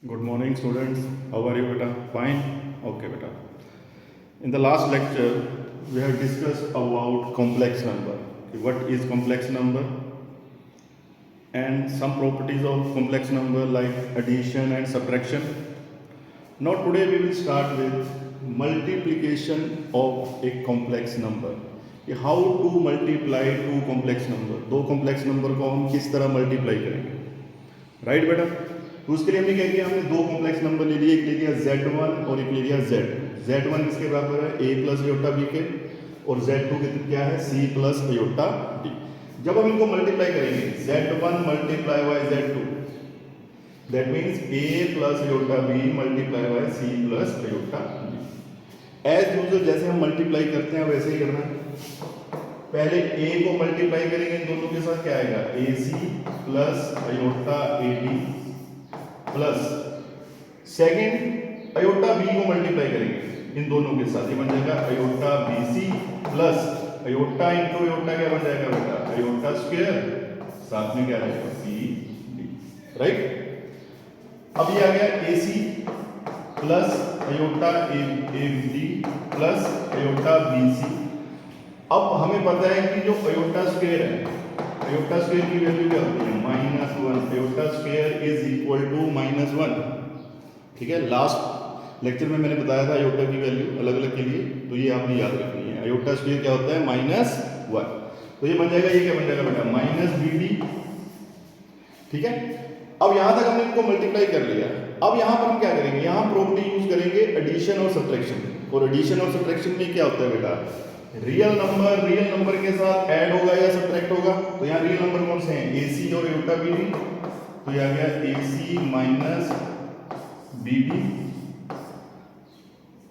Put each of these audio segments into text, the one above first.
Good morning, students. How are you, beta? Fine? Okay, beta. In the last lecture, we have discussed about complex number. What is complex number? And some properties of complex number like addition and subtraction. Now, today we will start with multiplication of a complex number. कि how to multiply two complex number. दो complex number को हम किस तरह multiply करेंगे, right बेटा? तो उसके लिए हमने क्या किया, हमने दो कॉम्प्लेक्स नंबर ले लिए, एक ले लिया Z1 और एक ले लिया Z2। Z1 किसके बराबर है, a प्लस अयोटा b के, और Z2 क्या है, c प्लस अयोटा d। जब हम इनको मल्टीप्लाई करेंगे, Z1 multiply by Z2, that means a plus iota b multiply by c plus iota d। As usual जैसे हम मल्टीप्लाई करते हैं वैसे ही करना है। पहले a को मल्टीप्लाई करेंगे इन दोनों के साथ, क्या आएगा, ac plus iota ad plus second iota b को मल्टीप्लाई करेंगे इन दोनों के साथ, ये बन जाएगा iota bc plus iota into iota क्या बन जाएगा बेटा, अयोटा स्क्वायर, साथ में क्या रहेगा cd, राइट। अब ये आ गया ac plus iota ad plus iota bc। अब हमें पता है कि जो अयोटा स्क्वायर है, अयोटा स्क्वायर की वैल्यू क्या होती है, -1। Iota square is equal to -1, ठीक है। लास्ट लेक्चर में मैंने बताया था अयोटा की वैल्यू अलग अलग के लिए, तो ये आपने याद रखनी है। अयोटा स्क्वायर क्या होता है, -1। तो ये बन जाएगा, ये क्या बन जाएगा बेटा, -bd, ठीक है। अब यहां तक हमने इनको मल्टीप्लाई कर लिया। अब यहां पर हम क्या करेंगे, यहां प्रॉपर्टी यूज करेंगे एडिशन और सब्ट्रैक्शन। और एडिशन और सब्ट्रैक्शन में क्या होता है बेटा, रियल नंबर के साथ ऐड होगा या सब्ट्रैक्ट होगा। तो यहाँ रियल नंबर कौन से हैं, AC और अयोटा BD, तो ये आ गया AC माइनस BD,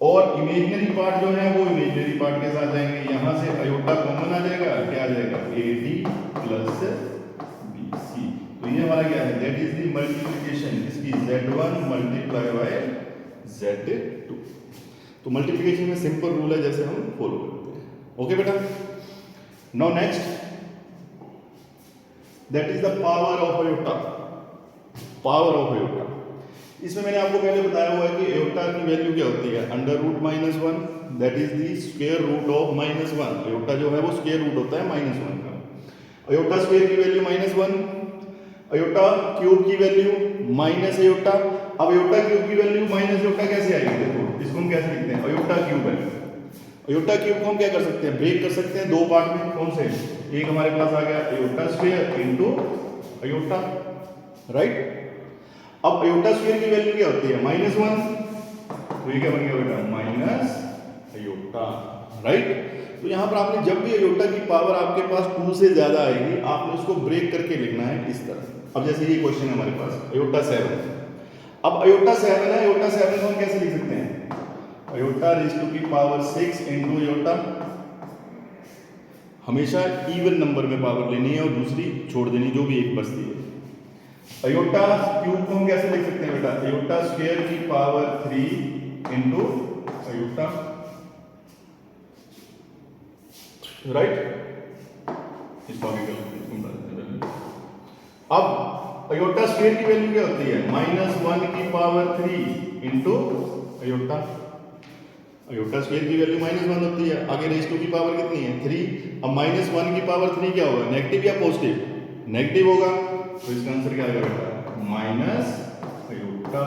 और इमेजिनरी पार्ट जो है वो इमेजिनरी पार्ट के साथ जाएंगे। यहां से अयोटा कॉमन आ जाएगा, क्या आ जाएगा, AD प्लस BC। तो ये हमारा क्या है, दैट इज द मल्टीप्लिकेशन इसकी Z1 मल्टीप्लाई बाय Z2। तो मल्टीप्लिकेशन में सिंपल रूल है जैसे हम फॉलो करते हैं। ओके बेटा, now next, that is the power of iota. Power of iota, इसमें मैंने आपको पहले बताया हुआ है कि अयोटा की वैल्यू क्या होती है, √-1, that is the square root of -1। Iota जो है वो स्क्वायर रूट होता है -1 का। अयोटा स्क्वायर की वैल्यू -1, अयोटा क्यूब की वैल्यू माइनस अयोटा। अब अयोटा क्यूब की वैल्यू माइनस अयोटा कैसे आएगी, देखो इसको हम कैसे लिखते हैं, अयोटा क्यूब है। अयोटा क्यूब को हम क्या कर सकते हैं, ब्रेक कर सकते हैं दो पार्ट में। कौन से, एक हमारे पास आ गया iota square into iota, right. अब अयोटा स्क्वायर की वैल्यू क्या होती है, -1, तो ये क्या बन गया बेटा, माइनस अयोटा, राइट। तो यहां पर आपने जब भी अयोटा की पावर आपके पास 2 से ज्यादा आएगी, आपने उसको ब्रेक करके लिखना है इस तरह। अब जैसे ये क्वेश्चन है हमारे पास, अयोटा 7। अब अयोटा 7 है, अयोटा 7 को हम कैसे लिख सकते हैं, अयोटा रेज़ टू की पावर 6 इनटू अयोटा। हमेशा इवन नंबर में पावर लेनी है और दूसरी छोड़ देनी, जो भी एक बचती है। अयोटा क्यूब को हम कैसे लिख सकते हैं बेटा, अयोटा स्क्वायर की पावर 3 इनटू अयोटा, राइट। इसको आगे कर लेते हैं। अब अयोटा स्क्वायर की वैल्यू क्या होती है, -1 की power 3 into iota. Iota square की वैल्यू -1 होती है, आगे रेज़ टू की पावर कितनी है, 3। अब -1 की पावर 3 क्या होगा, नेगेटिव या पॉजिटिव, नेगेटिव होगा। तो इसका आंसर क्या आएगा बेटा, minus iota.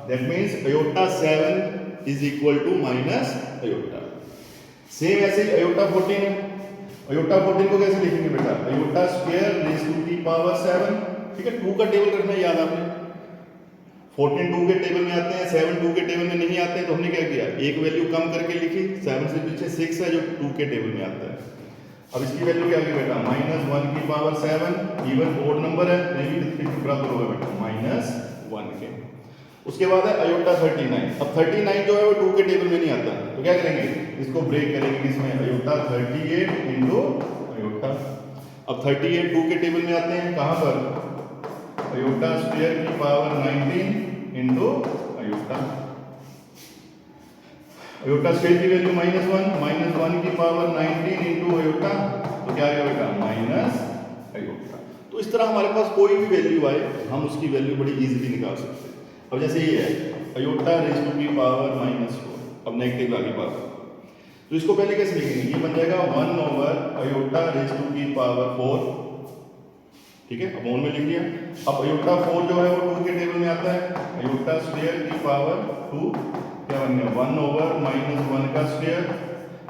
That means iota 7 is equal to minus iota. Same ऐसे ही अयोटा 14 है। अयोटा 14 को कैसे लिखेंगे बेटा, अयोटा स्क्वायर रेज़ टू की पावर 7, ठीक है। 2 का टेबल रखना याद आपने, 14 2 के टेबल में आते हैं, 7 2 के टेबल में नहीं आते हैं। तो हमने क्या किया, एक वैल्यू कम करके लिखी, 7 से पीछे 6 है जो 2 के टेबल में आता है। अब इसकी वैल्यू क्या होगी बेटा, -1 की पावर 7, इवन ओड नंबर है, नहीं भी बराबर होगा बेटा -1 के। उसके बाद है अयोटा 39। अब 39 जो है वो 2 के टेबल में नहीं आता, तो क्या करेंगे, इसको ब्रेक करेंगे किसमें, अयोटा 38 इनटू अयोटा। अब 38 2 के टेबल में आते हैं, कहां पर, अयोटा स्क्वायर की power 19 into iota. Iota square की वैल्यू -1 की पावर 19 इनटू अयोटा, तो क्या आएगा बेटा, माइनस अयोटा। तो इस तरह हमारे पास कोई भी वैल्यू आए, हम उसकी वैल्यू बड़ी इजीली निकाल सकते हैं। अब जैसे ये है अयोटा रेज टू की पावर -4, अब नेगेटिव आगे पावर, तो इसको पहले कैसे लिखेंगे, ये बन जाएगा 1 ओवर अयोटा रेज टू की पावर 4, ठीक है, अब में लिख दिया। अब अयोटा 4 जो है वो 2 के टेबल में आता है, अयोटा स्क्वायर की पावर 2 क्या बन गया 1 ओवर -1 का स्क्वायर,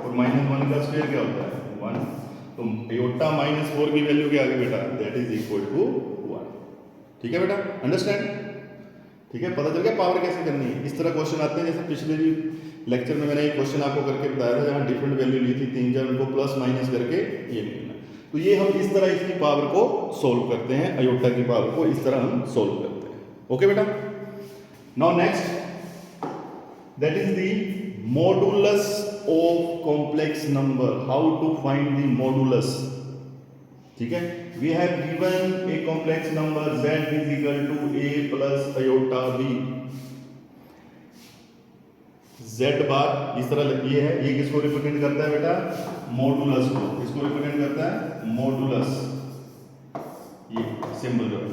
और -1 का स्क्वायर क्या होता है 1, तो अयोटा -4 की वैल्यू क्या आ गई बेटा, दैट इज इक्वल टू 1। ठीक है बेटा, अंडरस्टैंड, ठीक है, पता चल गया पावर कैसे करनी है। इस तरह क्वेश्चन आते हैं, जैसे पिछले भी लेक्चर में मैंने एक क्वेश्चन आपको करके बताया था, जहाँ डिफरेंट वैल्यू ली थी 3-4, उनको प्लस माइनस करके ये निकलना। तो ये हम इस तरह इसकी पावर को सोल्व करते हैं, अयोटा की पावर को इस तरह हम सोल्व करते हैं। ओके बेटा, now next, that is the modulus of complex number, how to find the modulus. ठीक है, we have given a complex number z is equal to a plus iota b, z bar इस तरह ये है, ये किसको represent करता है बेटा, मॉडुलस को, किसको रिप्रेजेंट करता है, मॉडुलस, ये सिंबल जो है।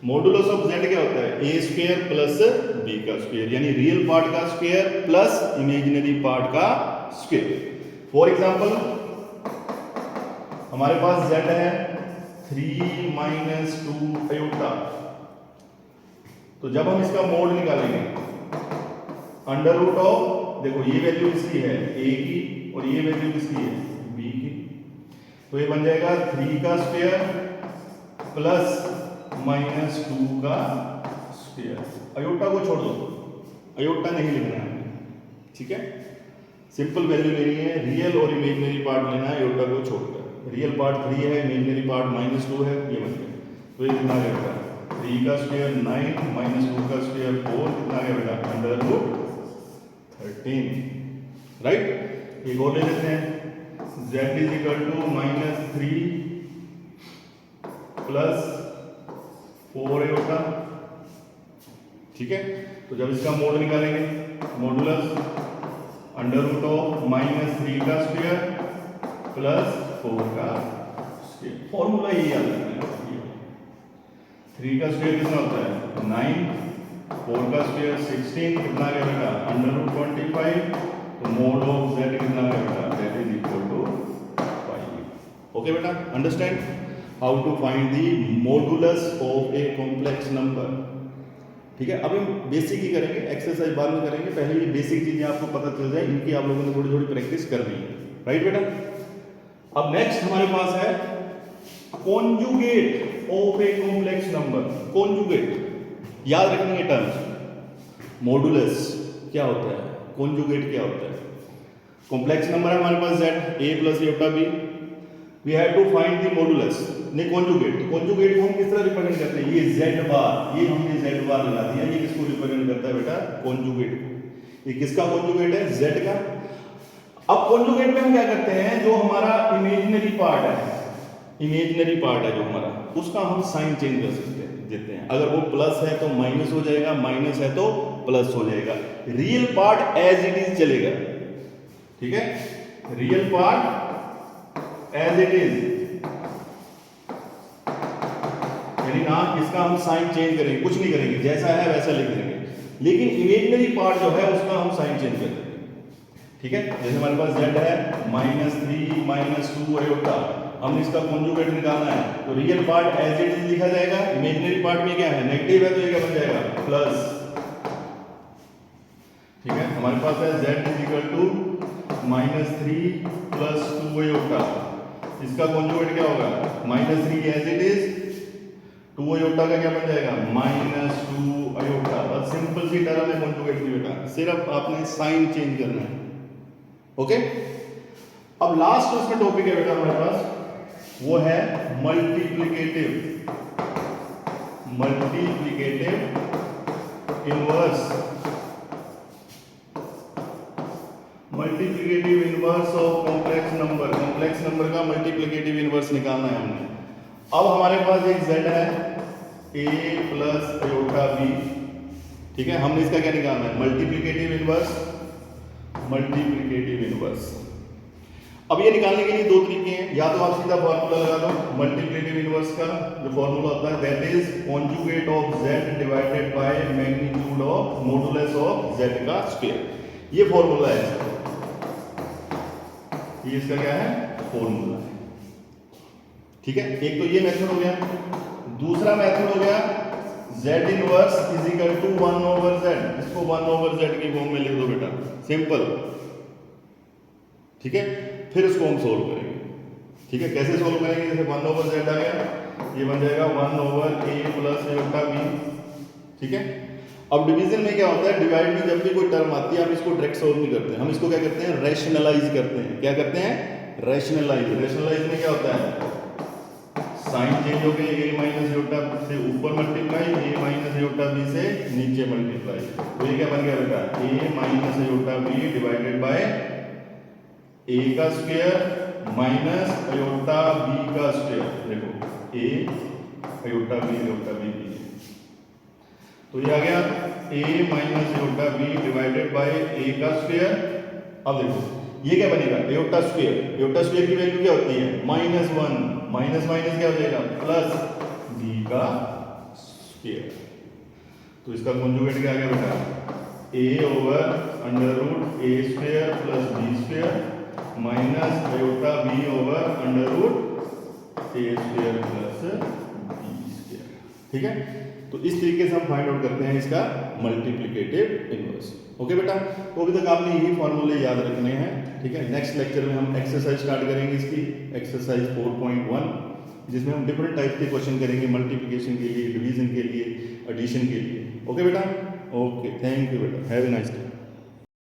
मॉडुलस ऑफ z क्या होता है, a स्क्वायर प्लस b का स्क्वायर, यानी रियल पार्ट का स्क्वायर प्लस इमेजिनरी पार्ट का स्क्वायर। फॉर एग्जांपल हमारे पास z है 3 - 2 अयोटा, तो जब हम इसका मोड निकालेंगे अंडर रूट ऑफ, देखो ये वैल्यू इसकी है a की और ये वैल्यू किसकी है b की, तो ये बन जाएगा 3 का स्क्वायर प्लस -2 का स्क्वायर। अयोटा को छोड़ दो, अयोटा नहीं लिखना है, ठीक है, सिंपल वैल्यू लेनी है, रियल और इमेजिनरी पार्ट लेना है अयोटा को छोड़कर। रियल पार्ट 3 है, इमेजिनरी पार्ट -2 है, ये बन गया, तो ये कितना गया बेटा 3 का स्क्वायर 9 -2 का स्क्वायर 4, कितना गया बेटा अंडर रूट 13, राइट। एक और ले लेते हैं, z is equal to -3 plus 4 iota, ठीक है, तो जब इसका मोड निकालेंगे मॉडुलस अंडर रूट ऑफ -3 का स्क्वायर प्लस 4 का स्क्वायर, फॉर्मूला यही याद रखना है, 3 का स्क्वायर कितना होता है 9, 4 का स्क्वायर 16, कितना आ गया बेटा अंडर रूट 25, तो मोड ऑफ z कितना आ गया बेटा that is equal to 5। Okay बेटा, understand how to find the modulus of a complex number. ठीक है, अब हम बेसिक ही करेंगे, एक्सरसाइज बाद में करेंगे, पहले ये बेसिक चीजें आपको पता चल जाए, इनकी आप लोगों ने थोड़ी थोड़ी प्रैक्टिस करनी है, राइट बेटा। अब नेक्स्ट हमारे पास है conjugate of a complex number. Conjugate याद रखनी है टर्म्स, मॉडुलस क्या होता है, कॉन्जुगेट क्या होता है। कॉम्प्लेक्स नंबर है हमारे पास z, a plus iota b, we have to find the modulus, नहीं कॉन्जुगेट। कॉन्जुगेट को हम किस तरह रिप्रेजेंट करते हैं, ये z बार, ये हमने z बार लगा दिया, ये किसको रिप्रेजेंट करता है बेटा कॉन्जुगेट को। ये किसका कॉन्जुगेट है, z का। अब कॉन्जुगेट में हम क्या करते हैं, जो हमारा इमेजिनरी पार्ट है, इमेजिनरी पार्ट है जो हमारा, उसका हम साइन चेंज कर सकते हैं, देते हैं। अगर वो प्लस है तो माइनस हो जाएगा, माइनस है तो प्लस हो जाएगा। Real part as it is चलेगा, ठीक है, real part as it is, यानी ना इसका हम साइन चेंज करेंगे, कुछ नहीं करेंगे, जैसा है वैसा लिख देंगे। लेकिन इमेजिनरी पार्ट जो है उसका हम साइन चेंज कर देंगे, ठीक है। जैसे हमारे पास z है -3 -2 अयोटा, हमने इसका कॉन्जुगेट निकालना है, तो real part as it is लिखा जाएगा, इमेजिनरी पार्ट में क्या है नेगेटिव है, तो ये क्या बन जाएगा प्लस, ठीक है। हमारे पास है z is equal to -3 plus 2 iota, इसका कॉन्जुगेट क्या होगा -3 एज इट इज, 2 अयोटा का क्या बन जाएगा -2 अयोटा। बस सिंपल सी टर्म है कॉन्जुगेट की बेटा, सिर्फ आपने साइन चेंज करना है, ओके। अब लास्ट उसमें टॉपिक है बेटा हमारे पास, वो है multiplicative inverse, multiplicative inverse of complex number. Complex number का मल्टीप्लिकेटिव इनवर्स निकालना है हमने। अब हमारे पास एक z है a प्लस अयोटा b, ठीक है, हमने इसका क्या निकालना है मल्टीप्लिकेटिव इनवर्स, मल्टीप्लिकेटिव इनवर्स। अब ये निकालने के लिए दो तरीके हैं, या तो आप सीधा फॉर्मूला लगा लो मल्टीप्लिकेटिव इनवर्स का, जो फॉर्मूला होता है that is conjugate of z divided by magnitude of modulus of z का स्क्वायर। ये फॉर्मूला है इसका, ये इसका क्या है फॉर्मूला है, ठीक है। एक तो ये मेथड हो गया, दूसरा मेथड हो गया z inverse is equal to 1 over z, इसको 1 ओवर z की फॉर्म में लिख दो बेटा, सिंपल, ठीक है। फिर इसको हम सोल्व करेंगे, ठीक है। कैसे सोल्व करेंगे, जैसे 1 ओवर z आ गया, ये बन जाएगा 1 over a plus iota b, ठीक है। अब डिवीजन में क्या होता है, डिवाइड में जब भी कोई टर्म आती है हम इसको डायरेक्ट सोल्व नहीं करते, हम इसको क्या करते हैं रैशनलाइज करते हैं। क्या करते हैं रैशनलाइज। रैशनलाइज में क्या होता है, साइन चेंज हो गई, a माइनस आयोटा से ऊपर multiply, a minus iota b से नीचे मल्टीप्लाई, तो ये क्या बन गया बेटा a minus iota b divided by a का स्क्वायर माइनस आयोटा b का स्क्वायर। देखो a iota b iota b, तो ये आ गया a minus iota b divided by a का स्क्वायर। अब देखो ये क्या बनेगा आयोटा स्क्वायर, आयोटा स्क्वायर की वैल्यू क्या होती है -1, माइनस माइनस क्या हो जाएगा प्लस b का स्क्वायर। तो इसका कॉन्जुगेट क्या आ गया बेटा a over under root a square plus b square minus iota b over under root a square plus b square, ठीक है। तो इस तरीके से हम फाइंड आउट करते हैं इसका मल्टीप्लिकेटिव इनवर्स। ओके बेटा, तो अभी तक आपने यही फॉर्मूले याद रखने हैं, ठीक है। नेक्स्ट लेक्चर में हम एक्सरसाइज स्टार्ट करेंगे इसकी, एक्सरसाइज 4.1, जिसमें हम डिफरेंट टाइप के क्वेश्चन करेंगे मल्टीप्लिकेशन के लिए, डिवीजन के लिए, एडिशन के लिए। ओके बेटा, ओके, थैंक यू बेटा, हैव ए नाइस डे।